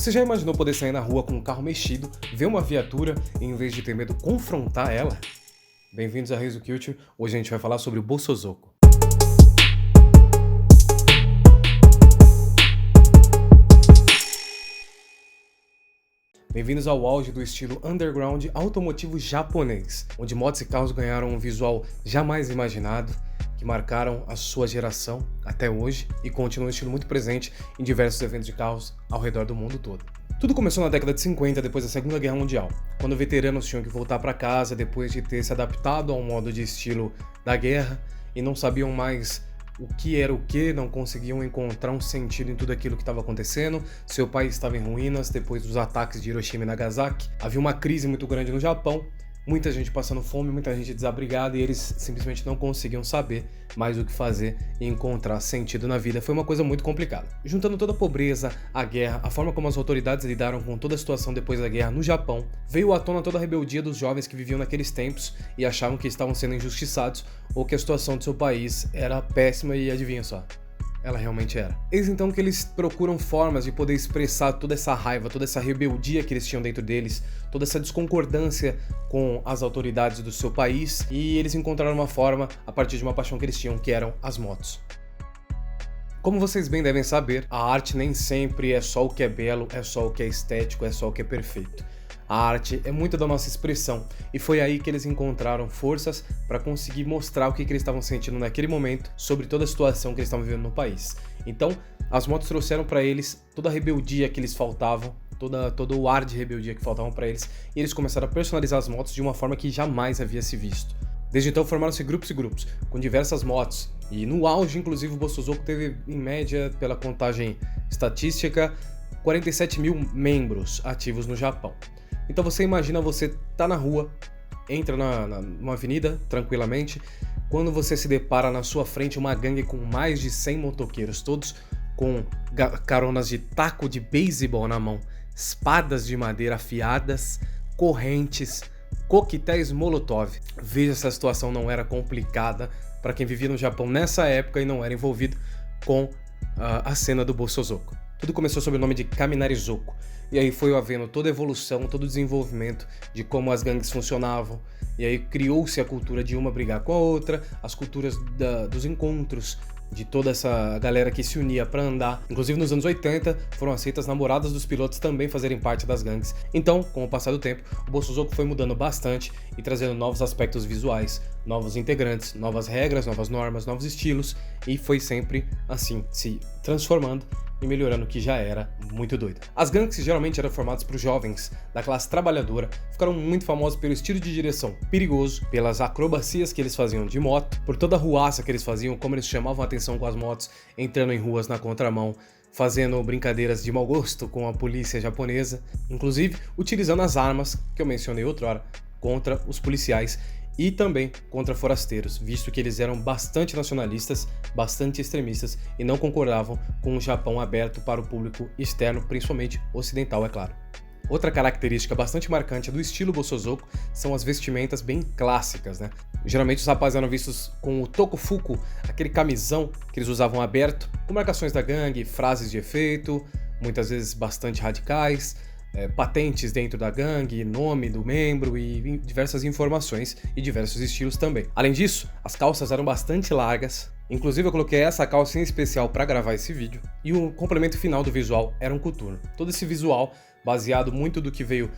Você já imaginou poder sair na rua com um carro mexido, ver uma viatura e em vez de ter medo, confrontar ela? Bem-vindos a Reizo Culture, hoje a gente vai falar sobre o Bosozoku. Bem-vindos ao auge do estilo underground automotivo japonês, onde motos e carros ganharam um visual jamais imaginado, que marcaram a sua geração até hoje e continuam um estilo muito presente em diversos eventos de carros ao redor do mundo todo. Tudo começou na década de 50, depois da Segunda Guerra Mundial, quando veteranos tinham que voltar para casa depois de ter se adaptado ao modo de estilo da guerra e não sabiam mais o que era o que, não conseguiam encontrar um sentido em tudo aquilo que estava acontecendo. Seu país estava em ruínas depois dos ataques de Hiroshima e Nagasaki. Havia uma crise muito grande no Japão, muita gente passando fome, muita gente desabrigada, e eles simplesmente não conseguiam saber mais o que fazer e encontrar sentido na vida. Foi uma coisa muito complicada. Juntando toda a pobreza, a guerra, a forma como as autoridades lidaram com toda a situação depois da guerra no Japão, veio à tona toda a rebeldia dos jovens que viviam naqueles tempos e achavam que estavam sendo injustiçados ou que a situação do seu país era péssima, e adivinha só, ela realmente era. Eis então que eles procuram formas de poder expressar toda essa raiva, toda essa rebeldia que eles tinham dentro deles, toda essa desconcordância com as autoridades do seu país, e eles encontraram uma forma a partir de uma paixão que eles tinham, que eram as motos. Como vocês bem devem saber, a arte nem sempre é só o que é belo, é só o que é estético, é só o que é perfeito. A arte é muito da nossa expressão, e foi aí que eles encontraram forças para conseguir mostrar o que eles estavam sentindo naquele momento sobre toda a situação que eles estavam vivendo no país. Então, as motos trouxeram para eles toda a rebeldia que eles faltavam, todo o ar de rebeldia que faltavam para eles, e eles começaram a personalizar as motos de uma forma que jamais havia se visto. Desde então formaram-se grupos e grupos, com diversas motos, e no auge, inclusive, o Bosozoku teve, em média, pela contagem estatística, 47 mil membros ativos no Japão. Então você imagina, você tá na rua, entra numa avenida tranquilamente, quando você se depara na sua frente uma gangue com mais de 100 motoqueiros, todos com caronas de taco de beisebol na mão, espadas de madeira afiadas, correntes, coquetéis Molotov. Veja se a situação não era complicada para quem vivia no Japão nessa época e não era envolvido com a cena do Bosozoku. Tudo começou sob o nome de Kaminari-zoku, e aí foi havendo toda a evolução, todo o desenvolvimento de como as gangues funcionavam, e aí criou-se a cultura de uma brigar com a outra, as culturas dos encontros, de toda essa galera que se unia para andar. Inclusive nos anos 80 foram aceitas namoradas dos pilotos também fazerem parte das gangues. Então, com o passar do tempo, o Bosozoku foi mudando bastante e trazendo novos aspectos visuais, novos integrantes, novas regras, novas normas, novos estilos, e foi sempre assim, se transformando e melhorando, o que já era muito doido. As gangues, que geralmente eram formadas por jovens da classe trabalhadora, ficaram muito famosas pelo estilo de direção perigoso, pelas acrobacias que eles faziam de moto, por toda a ruaça que eles faziam, como eles chamavam a atenção com as motos, entrando em ruas na contramão, fazendo brincadeiras de mau gosto com a polícia japonesa, inclusive utilizando as armas, que eu mencionei outra hora, contra os policiais e também contra forasteiros, visto que eles eram bastante nacionalistas, bastante extremistas e não concordavam com o Japão aberto para o público externo, principalmente ocidental, é claro. Outra característica bastante marcante do estilo Bosozoku são as vestimentas bem clássicas, né? Geralmente os rapazes eram vistos com o tokufuku, aquele camisão que eles usavam aberto, com marcações da gangue, frases de efeito, muitas vezes bastante radicais, patentes dentro da gangue, nome do membro e diversas informações e diversos estilos também. Além disso, as calças eram bastante largas, inclusive eu coloquei essa calça em especial para gravar esse vídeo, e o complemento final do visual era um coturno. Todo esse visual baseado muito do que veio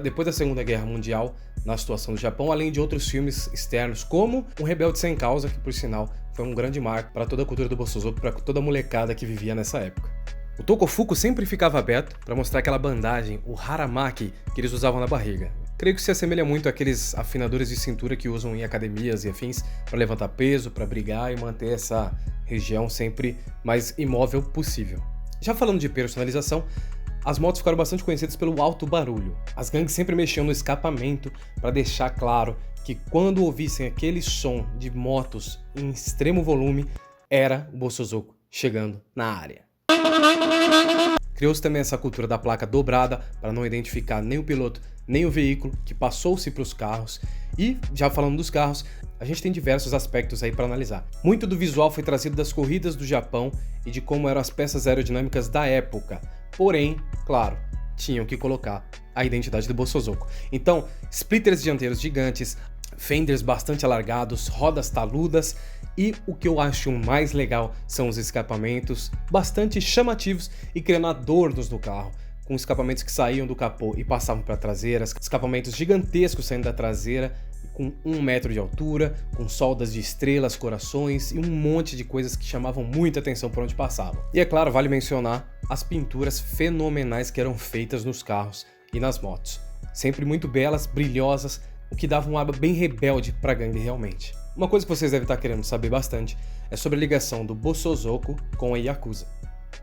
depois da Segunda Guerra Mundial na situação do Japão, além de outros filmes externos, como Um Rebelde Sem Causa, que por sinal foi um grande marco para toda a cultura do Bosozoku, para toda a molecada que vivia nessa época. O tokufuku sempre ficava aberto para mostrar aquela bandagem, o haramaki, que eles usavam na barriga. Creio que se assemelha muito àqueles afinadores de cintura que usam em academias e afins para levantar peso, para brigar e manter essa região sempre mais imóvel possível. Já falando de personalização, as motos ficaram bastante conhecidas pelo alto barulho. As gangues sempre mexiam no escapamento para deixar claro que quando ouvissem aquele som de motos em extremo volume, era o Bosozoku chegando na área. Criou-se também essa cultura da placa dobrada para não identificar nem o piloto nem o veículo, que passou-se para os carros. E, já falando dos carros, a gente tem diversos aspectos aí para analisar. Muito do visual foi trazido das corridas do Japão e de como eram as peças aerodinâmicas da época. Porém, claro, tinham que colocar a identidade do Bosozoku. Então, splitters dianteiros gigantes, fenders bastante alargados, rodas taludas e o que eu acho mais legal são os escapamentos bastante chamativos e criando adornos no carro, com escapamentos que saíam do capô e passavam para a traseira, escapamentos gigantescos saindo da traseira, com 1 metro de altura, com soldas de estrelas, corações e um monte de coisas que chamavam muita atenção por onde passavam. E é claro, vale mencionar as pinturas fenomenais que eram feitas nos carros e nas motos. Sempre muito belas, brilhosas, o que dava um ar bem rebelde para a gangue realmente. Uma coisa que vocês devem estar querendo saber bastante é sobre a ligação do Bosozoku com a Yakuza.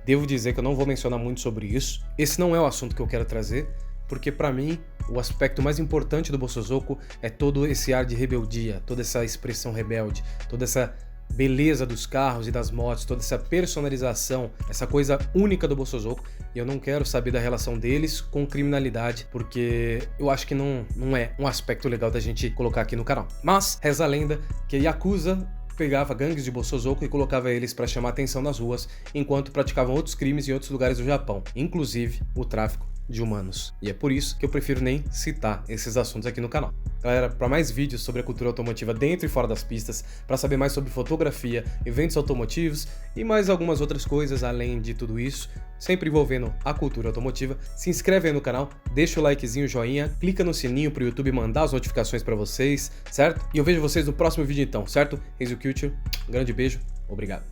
Devo dizer que eu não vou mencionar muito sobre isso, esse não é o assunto que eu quero trazer, porque para mim o aspecto mais importante do Bosozoku é todo esse ar de rebeldia, toda essa expressão rebelde, toda essa beleza dos carros e das motos, toda essa personalização, essa coisa única do Bosozoku, e eu não quero saber da relação deles com criminalidade, porque eu acho que não é um aspecto legal da gente colocar aqui no canal. Mas reza a lenda que a Yakuza pegava gangues de Bosozoku e colocava eles para chamar atenção nas ruas, enquanto praticavam outros crimes em outros lugares do Japão, inclusive o tráfico de humanos. E é por isso que eu prefiro nem citar esses assuntos aqui no canal. Galera, para mais vídeos sobre a cultura automotiva dentro e fora das pistas, para saber mais sobre fotografia, eventos automotivos e mais algumas outras coisas além de tudo isso, sempre envolvendo a cultura automotiva, se inscreve aí no canal, deixa o likezinho, joinha, clica no sininho pro YouTube mandar as notificações para vocês, certo? E eu vejo vocês no próximo vídeo então, certo? Eis o Culture, um grande beijo, obrigado.